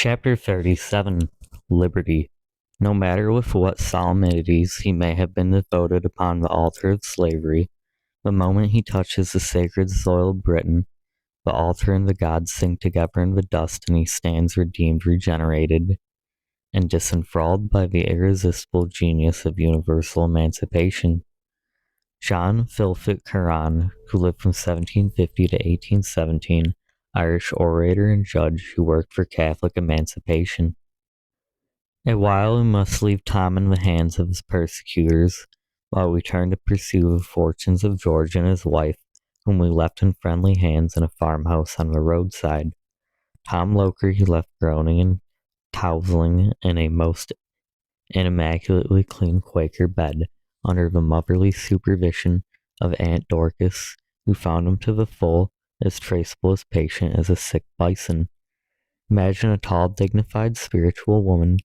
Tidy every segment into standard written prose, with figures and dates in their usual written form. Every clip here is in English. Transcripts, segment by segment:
Chapter 37 Liberty. No matter with what solemnities he may have been devoted upon the altar of slavery, the moment he touches the sacred soil of Britain, the altar and the gods sink together in the dust, and he stands redeemed, regenerated, and disenthralled by the irresistible genius of universal emancipation. John Philpott Curran, who lived from 1750 to 1817, Irish orator and judge who worked for Catholic emancipation. A while we must leave Tom in the hands of his persecutors, while we turn to pursue the fortunes of George and his wife, whom we left in friendly hands in a farmhouse on the roadside. Tom Loker he left groaning and toweling in a most immaculately clean Quaker bed, under the motherly supervision of Aunt Dorcas, who found him to the full as traceable as patient as a sick bison. Imagine a tall, dignified, spiritual woman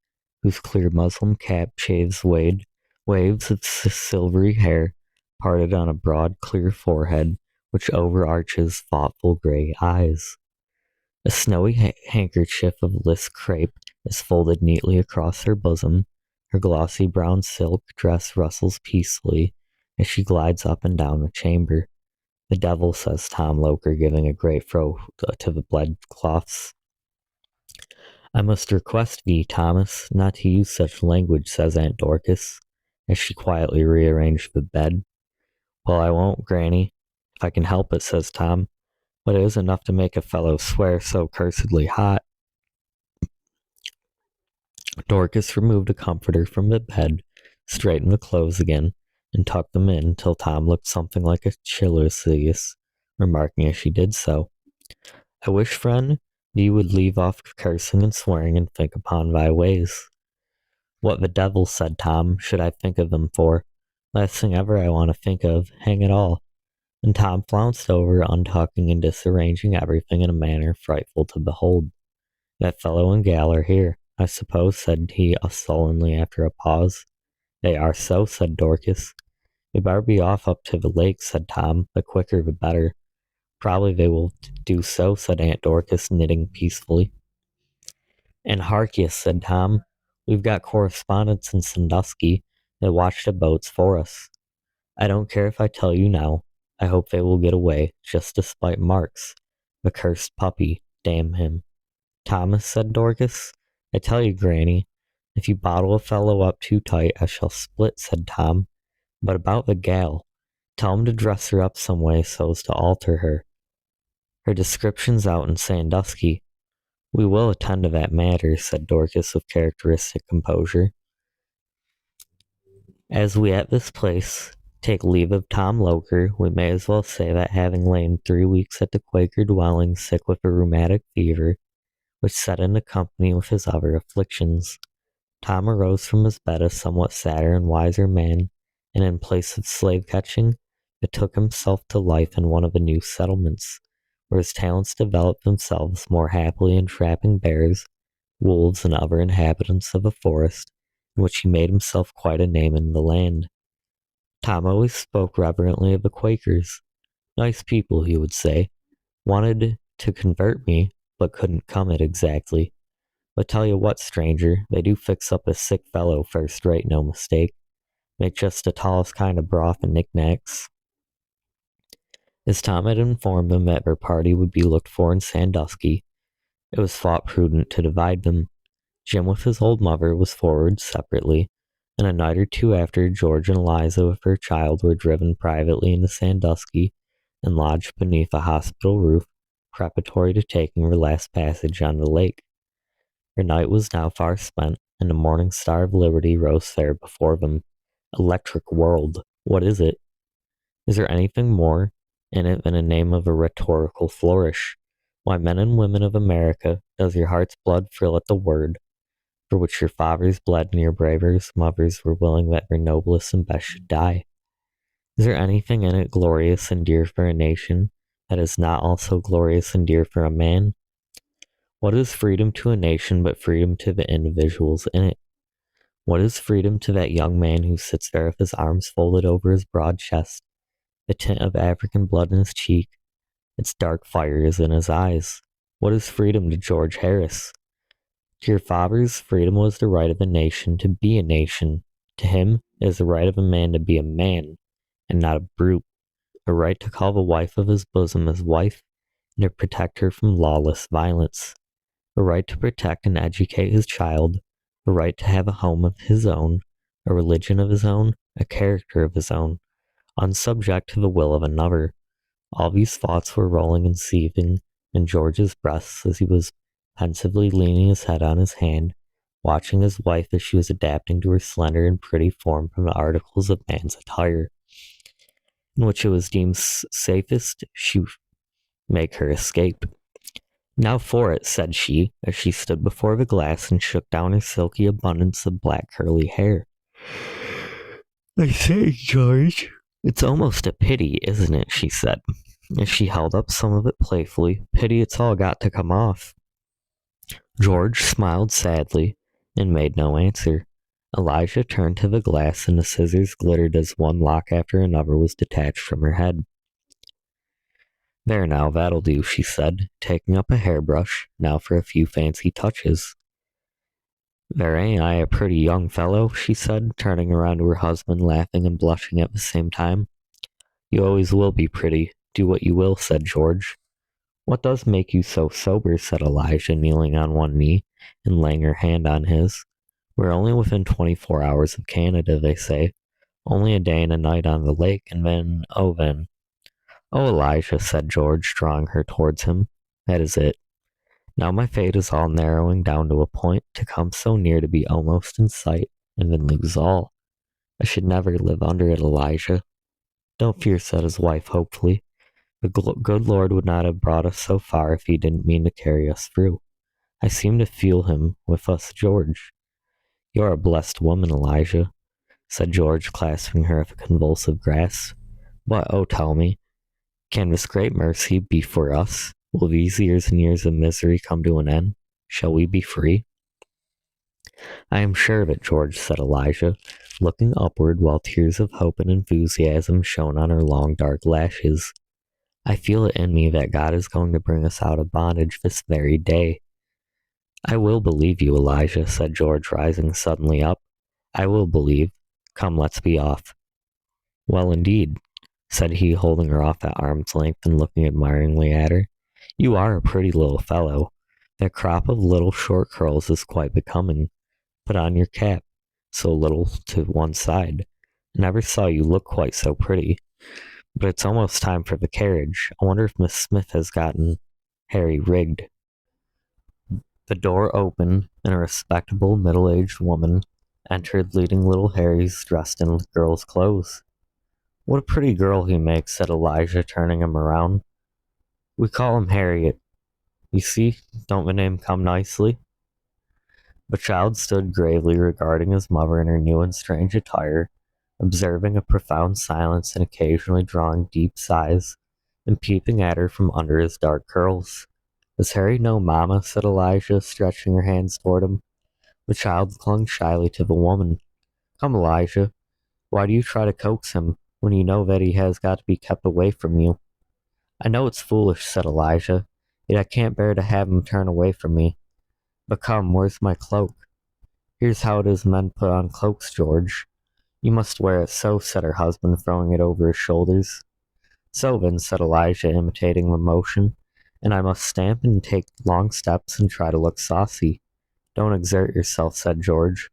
whose clear muslin cap shaves waves of silvery hair parted on a broad, clear forehead which overarches thoughtful gray eyes. A snowy handkerchief of list crepe is folded neatly across her bosom. Her glossy brown silk dress rustles peacefully as she glides up and down the chamber. "The devil," says Tom Loker, giving a great throw to the bedcloths. "I must request thee, Thomas, not to use such language," says Aunt Dorcas, as she quietly rearranged the bed. "Well, I won't, Granny, if I can help it," says Tom, "but it is enough to make a fellow swear so cursedly hot." Dorcas removed a comforter from the bed, straightened the clothes again, and tucked them in till Tom looked something like a Chilocleus, remarking as she did so, "I wish, friend, thee would leave off cursing and swearing and think upon thy ways." "What the devil," said Tom, "should I think of them for? Last thing ever I want to think of, hang it all." And Tom flounced over, untucking and disarranging everything in a manner frightful to behold. "That fellow and gal are here, I suppose," said he sullenly after a pause. "They are so," said Dorcas. "We better be off up to the lake," said Tom. "The quicker the better." "Probably they will do so," said Aunt Dorcas, knitting peacefully. "And hark ye," said Tom, "we've got correspondents in Sandusky that watch the boats for us. I don't care if I tell you now. I hope they will get away, just to spite Marks, the cursed puppy, damn him." "Thomas," said Dorcas, "I tell you, Granny, if you bottle a fellow up too tight, I shall split," said Tom. "But about the gal, tell him to dress her up some way so's to alter her. Her description's out in Sandusky." "We will attend to that matter," said Dorcas with characteristic composure. As we at this place take leave of Tom Loker, we may as well say that having lain 3 weeks at the Quaker dwelling sick with a rheumatic fever, which set into company with his other afflictions, Tom arose from his bed a somewhat sadder and wiser man, and in place of slave catching, betook himself to life in one of the new settlements, where his talents developed themselves more happily in trapping bears, wolves, and other inhabitants of the forest, in which he made himself quite a name in the land. Tom always spoke reverently of the Quakers. "Nice people," he would say. "Wanted to convert me, but couldn't come it exactly. But tell you what, stranger, they do fix up a sick fellow first rate, no mistake. Make just the tallest kind of broth and knickknacks." As Tom had informed them that their party would be looked for in Sandusky, it was thought prudent to divide them. Jim with his old mother was forward separately, and a night or two after, George and Eliza with her child were driven privately into Sandusky and lodged beneath a hospital roof, preparatory to taking their last passage on the lake. Their night was now far spent, and the morning star of liberty rose fair before them. Electric world! What is it? Is there anything more in it than a name of a rhetorical flourish? Why, men and women of America, does your heart's blood thrill at the word, for which your fathers bled and your bravest mothers were willing that their noblest and best should die? Is there anything in it glorious and dear for a nation that is not also glorious and dear for a man? What is freedom to a nation but freedom to the individuals in it? What is freedom to that young man who sits there with his arms folded over his broad chest, the tint of African blood in his cheek, its dark fire is in his eyes? What is freedom to George Harris? To your fathers, freedom was the right of a nation to be a nation. To him, it is the right of a man to be a man, and not a brute. A right to call the wife of his bosom his wife, and to protect her from lawless violence. A right to protect and educate his child. A right to have a home of his own, a religion of his own, a character of his own, unsubject to the will of another. All these thoughts were rolling and seething in George's breast as he was pensively leaning his head on his hand, watching his wife as she was adapting to her slender and pretty form from the articles of man's attire, in which it was deemed safest she make her escape. Now for it, said she, as she stood before the glass and shook down her silky abundance of black curly hair. I say, George, it's almost a pity, isn't it? She said, as she held up some of it playfully. Pity it's all got to come off. George smiled sadly and made no answer. Elijah turned to the glass, and the scissors glittered as one lock after another was detached from her head. There now, that'll do, she said, taking up a hairbrush. Now for a few fancy touches. There ain't I a pretty young fellow, she said, turning around to her husband, laughing and blushing at the same time. You always will be pretty, do what you will, said George. What does make you so sober, said Elijah, kneeling on one knee and laying her hand on his. We're only within 24 hours of Canada, they say. Only a day and a night on the lake, and then, oh, Elijah, said George, drawing her towards him. That is it. Now my fate is all narrowing down to a point, to come so near to be almost in sight, and then lose all. I should never live under it, Elijah. Don't fear, said his wife hopefully. The good Lord would not have brought us so far if he didn't mean to carry us through. I seem to feel him with us, George. You're a blessed woman, Elijah, said George, clasping her with a convulsive grasp. But, oh, tell me, can this great mercy be for us? Will these years and years of misery come to an end? Shall we be free? I am sure of it, George, said Elijah, looking upward while tears of hope and enthusiasm shone on her long dark lashes. I feel it in me that God is going to bring us out of bondage this very day. I will believe you, Elijah, said George, rising suddenly up. I will believe. Come, let's be off. Well, indeed, said he, holding her off at arm's length and looking admiringly at her. You are a pretty little fellow. That crop of little short curls is quite becoming. Put on your cap, so little to one side. I never saw you look quite so pretty. But it's almost time for the carriage. I wonder if Miss Smith has gotten Harry rigged. The door opened, and a respectable middle-aged woman entered, leading little Harry's dressed in girl's clothes. What a pretty girl he makes, said Elijah, turning him around. We call him Harriet. You see, don't the name come nicely? The child stood gravely regarding his mother in her new and strange attire, observing a profound silence and occasionally drawing deep sighs, and peeping at her from under his dark curls. Does Harry know Mamma? Said Elijah, stretching her hands toward him. The child clung shyly to the woman. Come, Elijah, why do you try to coax him when you know that he has got to be kept away from you? I know it's foolish, said Elijah, yet I can't bear to have him turn away from me. But come, where's my cloak? Here's how it is men put on cloaks, George. You must wear it so, said her husband, throwing it over his shoulders. So then, said Elijah, imitating the motion, and I must stamp and take long steps and try to look saucy. Don't exert yourself, said George.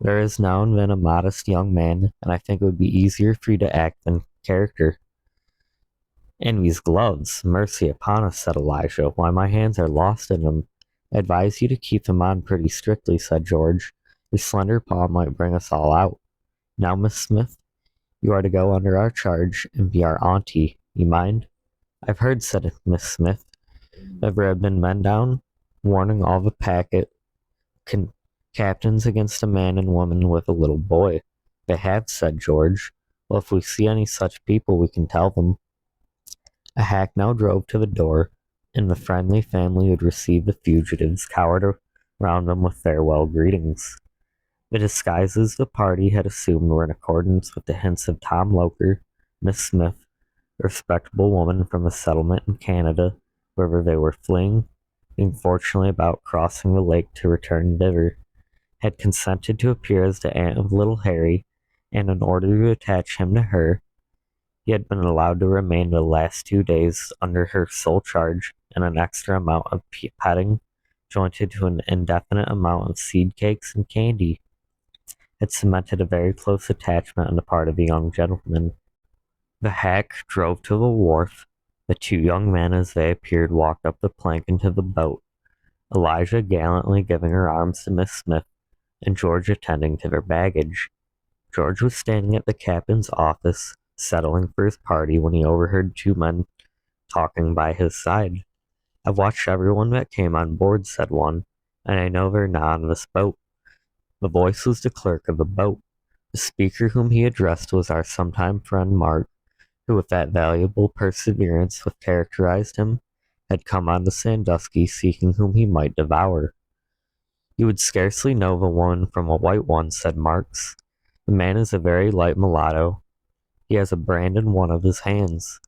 There is now and then a modest young man, and I think it would be easier for you to act than character. And these gloves, mercy upon us, said Elijah. Why, my hands are lost in them. I advise you to keep them on pretty strictly, said George. Your slender paw might bring us all out. Now, Miss Smith, you are to go under our charge and be our auntie. You mind? I've heard, said Miss Smith, that there have been men down, warning all the packet captains against a man and woman with a little boy. They have, said George. Well, if we see any such people, we can tell them. A hack now drove to the door, and the friendly family who had received the fugitives cowered around them with farewell greetings. The disguises the party had assumed were in accordance with the hints of Tom Loker, Miss Smith, a respectable woman from a settlement in Canada, wherever they were fleeing, being fortunately about crossing the lake to return thither, had consented to appear as the aunt of little Harry, and in order to attach him to her, he had been allowed to remain the last 2 days under her sole charge, and an extra amount of petting, jointed to an indefinite amount of seed cakes and candy, had cemented a very close attachment on the part of the young gentleman. The hack drove to the wharf. The two young men, as they appeared, walked up the plank into the boat, Eliza gallantly giving her arms to Miss Smith, and George attending to their baggage. George was standing at the captain's office, settling for his party, when he overheard two men talking by his side. "I've watched everyone that came on board," said one, "and I know they're not on this boat." The voice was the clerk of the boat. The speaker whom he addressed was our sometime friend Mark, who, with that valuable perseverance which characterized him, had come on to Sandusky seeking whom he might devour. "You would scarcely know the one from a white one," said Marks. "The man is a very light mulatto. He has a brand in one of his hands."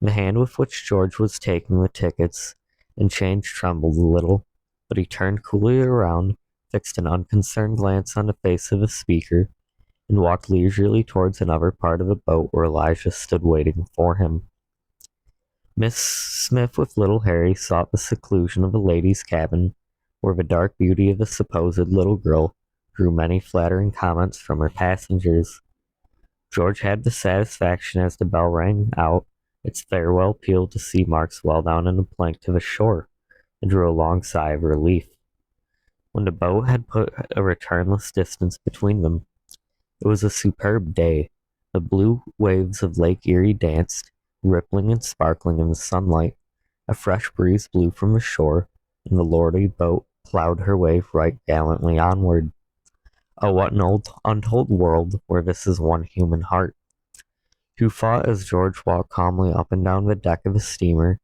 The hand with which George was taking the tickets and change trembled a little, but he turned coolly around, fixed an unconcerned glance on the face of the speaker, and walked leisurely towards another part of the boat where Elijah stood waiting for him. Miss Smith with little Harry sought the seclusion of a ladies' cabin, where the dark beauty of the supposed little girl drew many flattering comments from her passengers. George had the satisfaction, as the bell rang out its farewell peal, to see Marks well down in the plank to the shore, and drew a long sigh of relief. When the boat had put a returnless distance between them, it was a superb day. The blue waves of Lake Erie danced, rippling and sparkling in the sunlight. A fresh breeze blew from the shore, and the lordly boat plowed her way right gallantly onward. Oh, what an untold world where this is one human heart! Who thought, as George walked calmly up and down the deck of his steamer,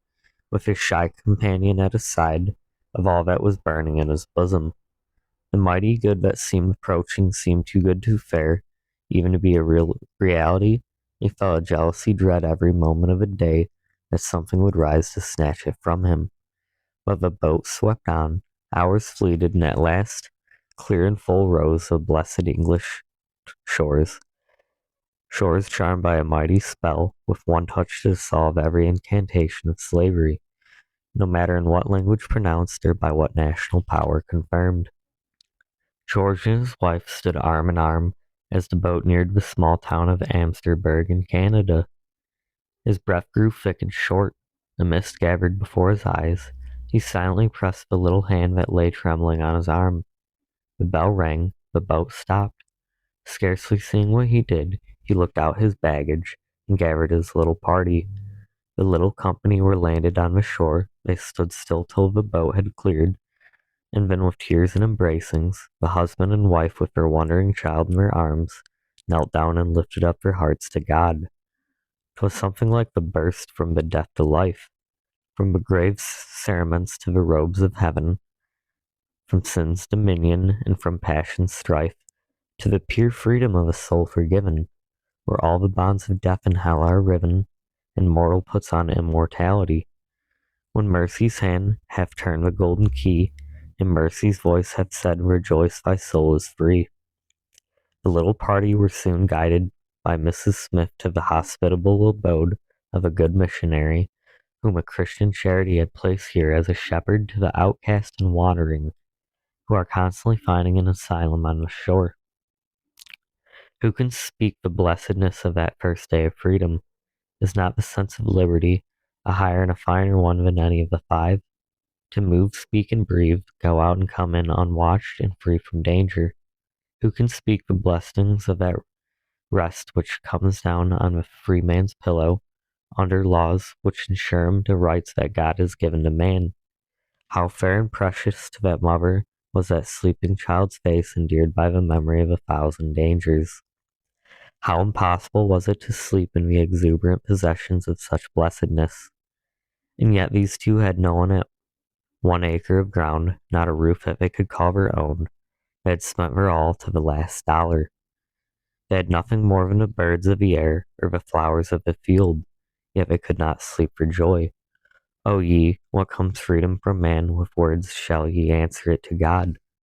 with his shy companion at his side, of all that was burning in his bosom? The mighty good that seemed approaching seemed too good to fair, even to be a real reality. He felt a jealousy dread every moment of the day that something would rise to snatch it from him. But the boat swept on, hours fleeted, and at last, clear and full, rose the blessed English shores. Shores charmed by a mighty spell, with one touch to dissolve every incantation of slavery, no matter in what language pronounced or by what national power confirmed. George and his wife stood arm in arm as the boat neared the small town of Amsterdam in Canada. His breath grew thick and short. A mist gathered before his eyes. He silently pressed the little hand that lay trembling on his arm. The bell rang. The boat stopped. Scarcely seeing what he did, he looked out his baggage and gathered his little party. The little company were landed on the shore. They stood still till the boat had cleared, and then, with tears and embracings, the husband and wife, with their wondering child in their arms, knelt down and lifted up their hearts to God. 'Twas something like the burst from the death to life, from the grave cerements to the robes of heaven, from sin's dominion and from passion's strife, to the pure freedom of a soul forgiven, where all the bonds of death and hell are riven, and mortal puts on immortality. When mercy's hand hath turned the golden key, and mercy's voice hath said, "Rejoice, thy soul is free." The little party were soon guided by Mrs. Smith to the hospitable abode of a good missionary, whom a Christian charity had placed here as a shepherd to the outcast and wandering, who are constantly finding an asylum on the shore. Who can speak the blessedness of that first day of freedom? Is not the sense of liberty a higher and a finer one than any of the five? To move, speak, and breathe, go out and come in unwatched and free from danger. Who can speak the blessings of that rest which comes down on a free man's pillow, under laws which ensure him the rights that God has given to man? How fair and precious to that mother was that sleeping child's face, endeared by the memory of 1,000 dangers. How impossible was it to sleep in the exuberant possessions of such blessedness. And yet these two had no one at 1 acre of ground, not a roof that they could call their own. They had spent their all to the last dollar. They had nothing more than the birds of the air or the flowers of the field, yet they could not sleep for joy. O ye, what comes freedom from man, with words shall ye answer it to God?